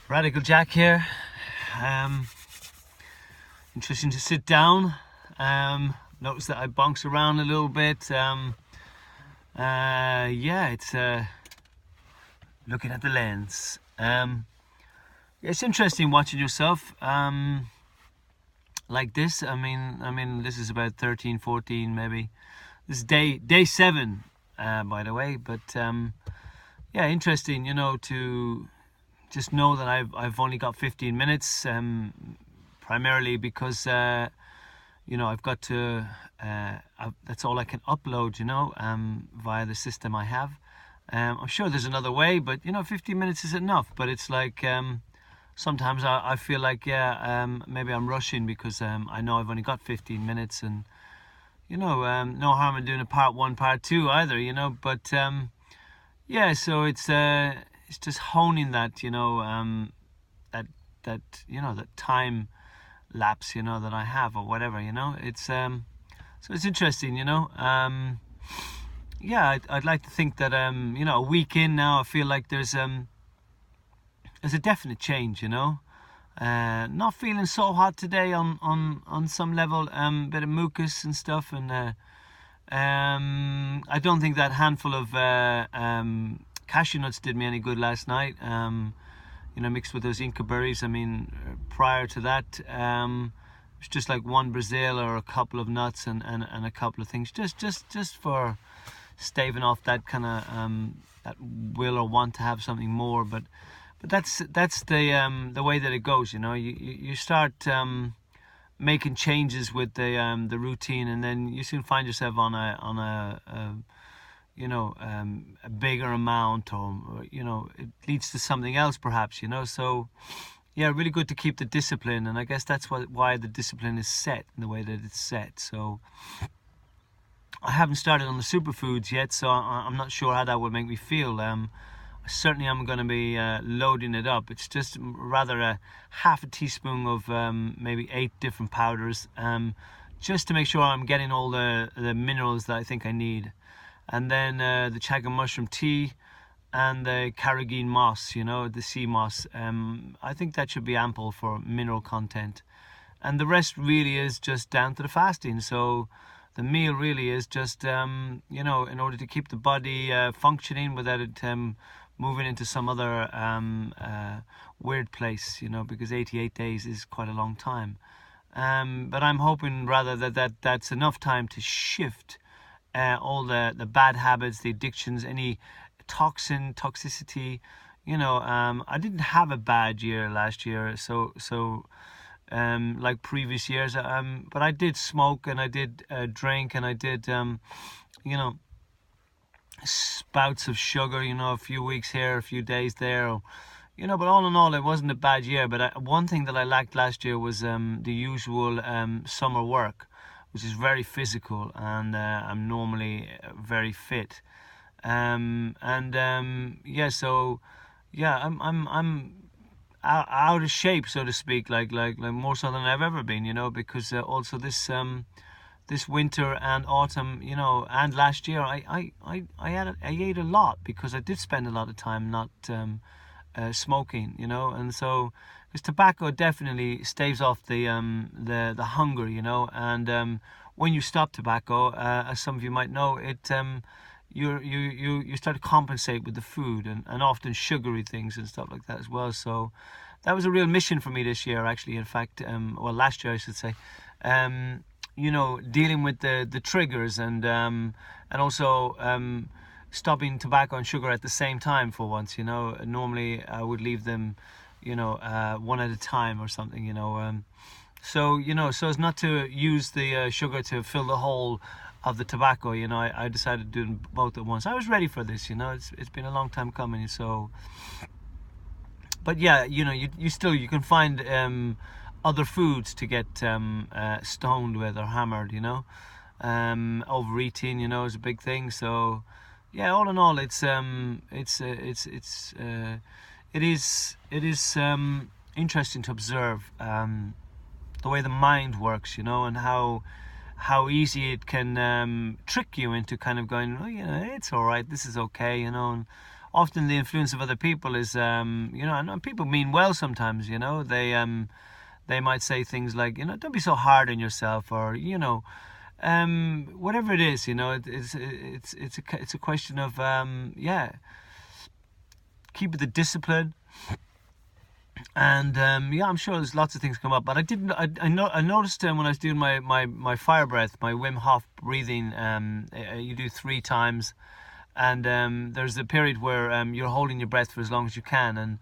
Radical Jack here. Um, Interesting to sit down. Notice that I bounce around a little bit. It's looking at the lens. It's interesting watching yourself like this. This is about 13, 14 maybe. This is day 7, by the way. But interesting, to just know that I've only got 15 minutes. Primarily because I've got to. That's all I can upload, via the system I have. I'm sure there's another way, but 15 minutes is enough. But it's like sometimes I feel like maybe I'm rushing because I know I've only got 15 minutes, and no harm in doing a part 1, part 2 either, But so it's just honing that, that time lapse, that I have or whatever, It's so it's interesting, I'd like to think that a week in now, I feel like there's a definite change, not feeling so hot today on some level, bit of mucus and stuff, and I don't think that handful of cashew nuts did me any good last night, mixed with those Inca berries. Prior to that, it was just like one Brazil or a couple of nuts and a couple of things, just for staving off that kind of that will or want to have something more. But that's the way that it goes. You start making changes with the routine, and then you soon find yourself on a bigger amount, or it leads to something else perhaps, so really good to keep the discipline, and I guess that's why the discipline is set in the way that it's set. So I haven't started on the superfoods yet, so I'm not sure how that will make me feel. Certainly I'm going to be loading it up. It's just rather a half a teaspoon of maybe 8 different powders, just to make sure I'm getting all the minerals that I think I need. And then the chaga mushroom tea and the carrageen moss, the sea moss. I think that should be ample for mineral content. And the rest really is just down to the fasting. So the meal really is just, in order to keep the body functioning without it moving into some other weird place, because 88 days is quite a long time. But I'm hoping rather that's enough time to shift all the bad habits, the addictions, any toxicity. I didn't have a bad year last year, so like previous years, but I did smoke, and I did drink, and I did spouts of sugar, a few weeks here, a few days there, but all in all it wasn't a bad year. But one thing that I lacked last year was the usual summer work, which is very physical, and I'm normally very fit. I'm out of shape, so to speak, like more so than I've ever been, because also this winter and autumn, and last year, I ate a lot because I did spend a lot of time not smoking, and so because tobacco definitely staves off the hunger, and when you stop tobacco, as some of you might know, it you start to compensate with the food, and often sugary things and stuff like that as well. So that was a real mission for me this year, actually. In fact, last year I should say. Dealing with the triggers, and also stopping tobacco and sugar at the same time for once. Normally I would leave them, one at a time or something. So as not to use the sugar to fill the hole of the tobacco. I decided to do them both at once. I was ready for this. It's been a long time coming. So, but yeah, you can find other foods to get stoned with or hammered, overeating, is a big thing. So yeah, all in all, it is interesting to observe the way the mind works, and how easy it can trick you into kind of going, it's all right, this is okay, and often the influence of other people is, you know, and people mean well sometimes, you know, they might say things like, you know, don't be so hard on yourself, or, you know, whatever it is, you know, it's a question of, yeah, keep the discipline. And yeah, I'm sure there's lots of things come up, but I noticed when I was doing my fire breath, my Wim Hof breathing, you do 3 times, and there's a period where you're holding your breath for as long as you can, and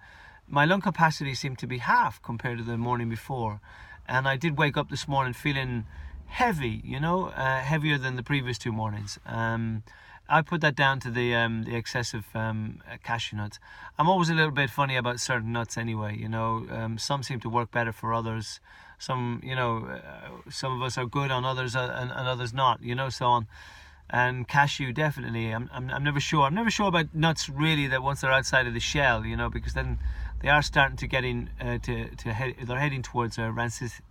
my lung capacity seemed to be half compared to the morning before, and I did wake up this morning feeling heavy, you know, heavier than the previous 2 mornings. I put that down to the excessive cashew nuts. I'm always a little bit funny about certain nuts anyway, you know. Some seem to work better for others. Some, you know, some of us are good on others, and others not, you know, so on. And cashew, definitely. I'm never sure. I'm never sure about nuts really, that once they're outside of the shell, you know, because then they are starting to get in they're heading towards rancidity.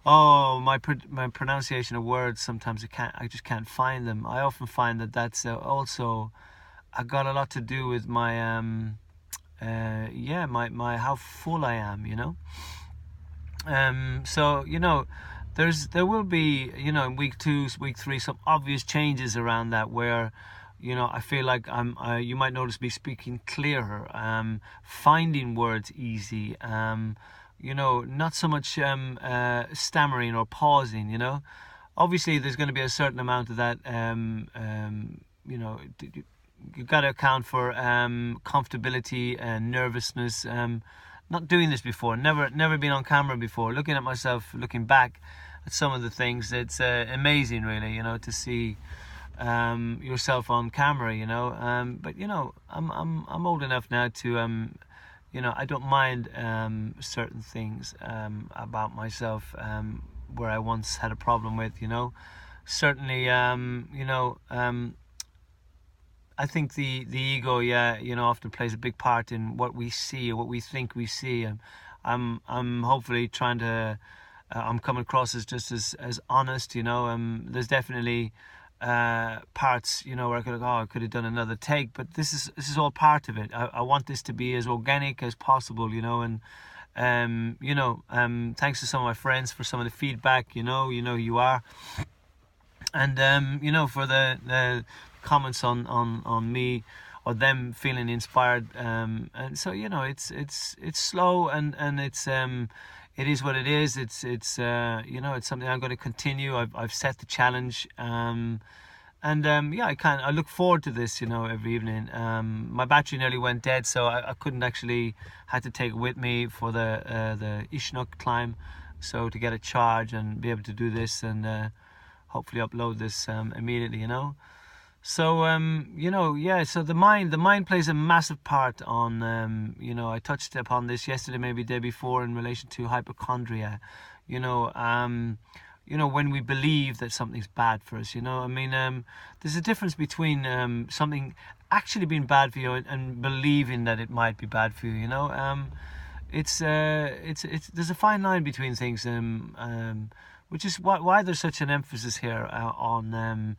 Oh, my pronunciation of words, sometimes I just can't find them. I often find that that's also got a lot to do with my yeah, my how full I am, you know. So, you know, there will be, you know, in week 2, week 3, some obvious changes around that, where, you know, I feel like you might notice me speaking clearer, finding words easy, you know, not so much stammering or pausing, you know. Obviously, there's going to be a certain amount of that, you know, you've got to account for comfortability and nervousness. Not doing this before, never been on camera before. Looking at myself, looking back at some of the things, it's amazing, really, you know, to see yourself on camera, you know. But you know, I'm old enough now to you know, I don't mind certain things about myself where I once had a problem with, you know. Certainly, you know, I think the ego, yeah, you know, often plays a big part in what we see or what we think we see. And I'm hopefully trying to, I'm coming across as just as honest, you know. There's definitely parts, you know, where I could have done another take, but this is all part of it. I want this to be as organic as possible, you know. And you know, thanks to some of my friends for some of the feedback, you know you are, and you know, for the comments on me, or them feeling inspired, and so, you know, it's slow, and it's it is what it is. It's you know, it's something I'm going to continue. I've set the challenge, and yeah, I look forward to this, you know, every evening. My battery nearly went dead, so I couldn't actually, had to take it with me for the Ishnuk climb, so to get a charge and be able to do this, and hopefully upload this immediately, you know. So you know, yeah, so the mind plays a massive part on, you know, I touched upon this yesterday, maybe the day before, in relation to hypochondria, you know. You know, when we believe that something's bad for us, you know, I mean, there's a difference between something actually being bad for you and believing that it might be bad for you, you know. It's there's a fine line between things, which is why there's such an emphasis here on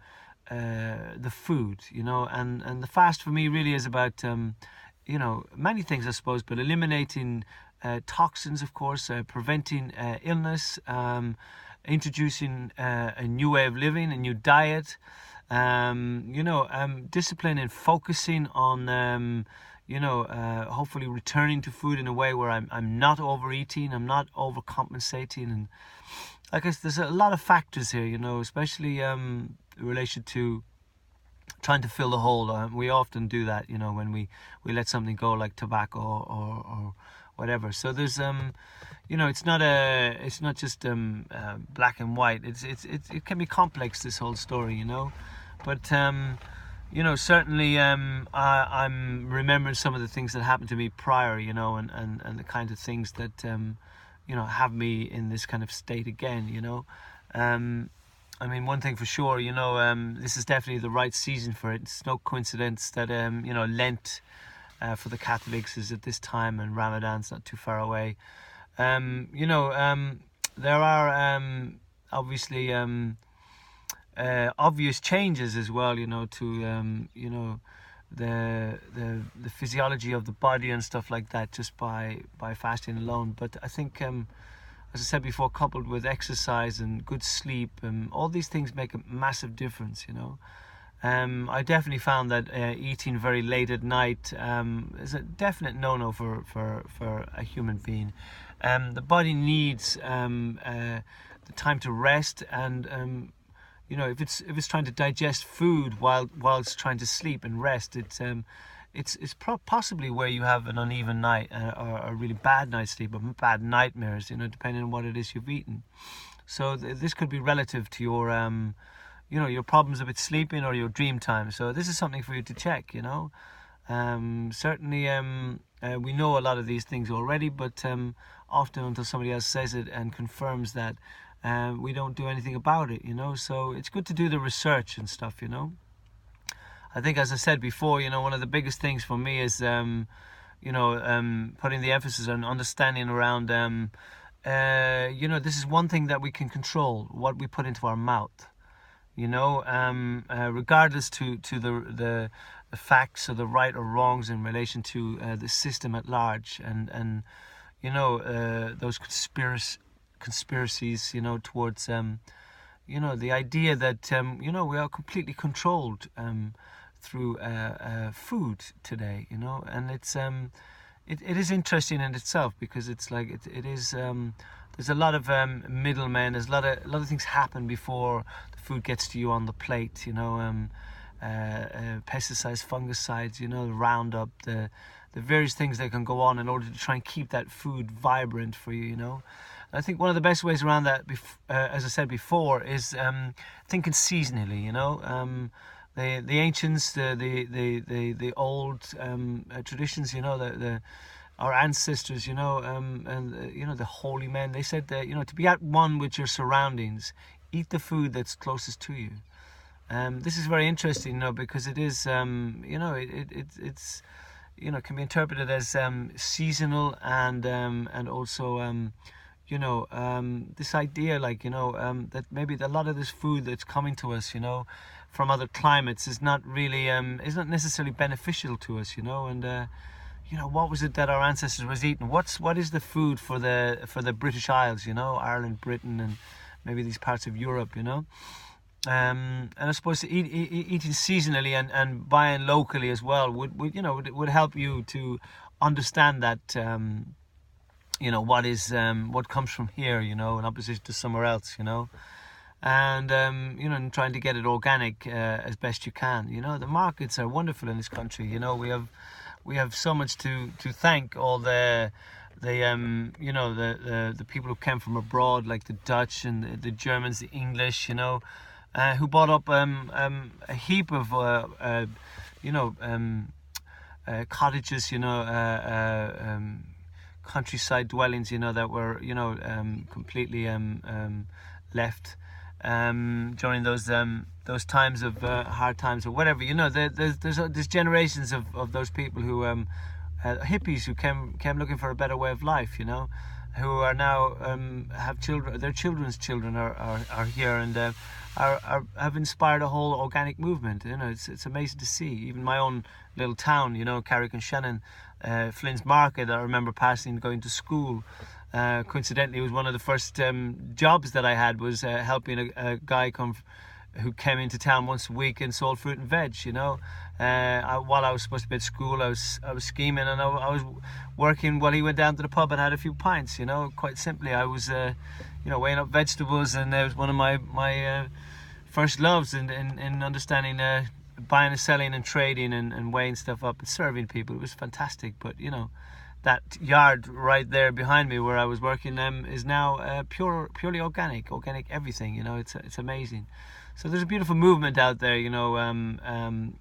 the food, you know. And the fast for me really is about, you know, many things, I suppose, but eliminating toxins, of course, preventing illness, introducing a new way of living, a new diet, you know, discipline and focusing on, you know, hopefully returning to food in a way where I'm not overeating, I'm not overcompensating, and I guess there's a lot of factors here, you know, especially in relation to trying to fill the hole. We often do that, you know, when we let something go, like tobacco or whatever. So there's you know, it's not just black and white. It can be complex, this whole story, you know. But you know, certainly I'm remembering some of the things that happened to me prior, you know, and the kind of things that you know, have me in this kind of state again, you know. I mean, one thing for sure, you know, this is definitely the right season for it. It's no coincidence that you know, Lent for the Catholics is at this time, and Ramadan's not too far away. You know, there are obviously obvious changes as well, to the physiology of the body and stuff like that, just by fasting alone. But I think, as I said before, coupled with exercise and good sleep, all these things make a massive difference. I definitely found that eating very late at night is a definite no-no for a human being. The body needs the time to rest, and if it's trying to digest food while it's trying to sleep and rest, it's possibly where you have an uneven night, or a really bad night's sleep, or bad nightmares, depending on what it is you've eaten. So this could be relative to your problems with sleeping or your dream time. So this is something for you to check. Certainly, we know a lot of these things already, but often until somebody else says it and confirms that, we don't do anything about it. So it's good to do the research and stuff. I think, as I said before, one of the biggest things for me is putting the emphasis on understanding around this is one thing that we can control, what we put into our mouth. Regardless to the facts or the right or wrongs in relation to the system at large, and those conspiracies, towards the idea that we are completely controlled through food today, and it is interesting in itself, because it's like it is. There's a lot of middlemen. There's a lot of things happen before the food gets to you on the plate. Pesticides, fungicides. The Roundup, the various things that can go on in order to try and keep that food vibrant for you. And I think one of the best ways around that, as I said before, is thinking seasonally. The ancients, the old traditions. Our ancestors, and the holy men, they said that, to be at one with your surroundings, eat the food that's closest to you. This is very interesting, because it is, it's can be interpreted as seasonal, and also, this idea, that maybe a lot of this food that's coming to us, from other climates is not really, is not necessarily beneficial to us, and. What was it that our ancestors was eating? What is the food for the British Isles? Ireland, Britain, and maybe these parts of Europe. And I suppose eating seasonally and buying locally as well would help you to understand that what comes from here, in opposition to somewhere else, and and trying to get it organic as best you can. The markets are wonderful in this country. We have so much to thank all the people who came from abroad, like the Dutch and the Germans, the English, who brought up a heap of cottages, countryside dwellings, that were completely left during those times of hard times or whatever. There's generations of those people who hippies who came looking for a better way of life, who are now have children. Their children's children are here, and have inspired a whole organic movement. It's amazing to see. Even my own little town, Carrick-on-Shannon, Flynn's Market, I remember going to school. Coincidentally, it was one of the first jobs that I had, was helping a guy who came into town once a week and sold fruit and veg. While I was supposed to be at school, I was scheming, and I was working while he went down to the pub and had a few pints. Quite simply, I was weighing up vegetables, and it was one of my first loves in understanding buying and selling and trading and weighing stuff up and serving people. It was fantastic. But that yard right there behind me where I was working is now purely organic everything. It's amazing. So there's a beautiful movement out there, and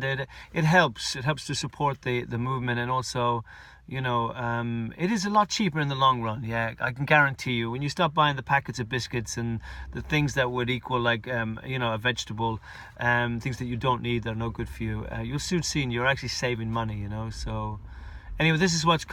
it helps to support the movement, and also it is a lot cheaper in the long run. Yeah, I can guarantee you, when you stop buying the packets of biscuits and the things that would equal like a vegetable, things that you don't need, that are no good for you, you'll soon see you're actually saving money. So anyway, this is what's